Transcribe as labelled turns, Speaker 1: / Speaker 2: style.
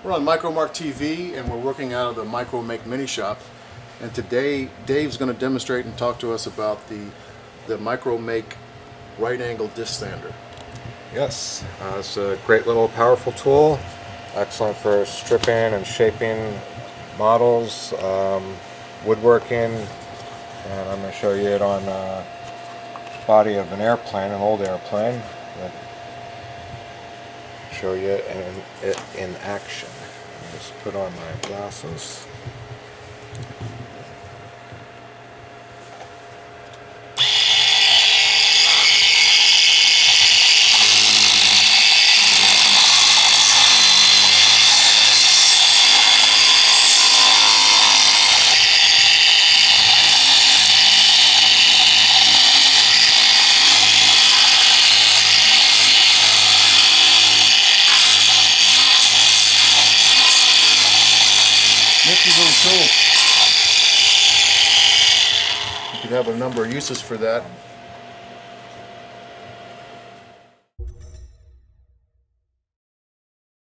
Speaker 1: We're on MicroMark TV and we're working out of the Micro Make Mini Shop. And today Dave's going to demonstrate and talk to us about the Micro Make right angle disc sander.
Speaker 2: Yes, it's a great little powerful tool, excellent for stripping and shaping models, woodworking, and I'm going to show you it on the body of an airplane, an old airplane. Show you it in action. Just put on my glasses.
Speaker 1: Nifty little tool. You could have a number of uses for that.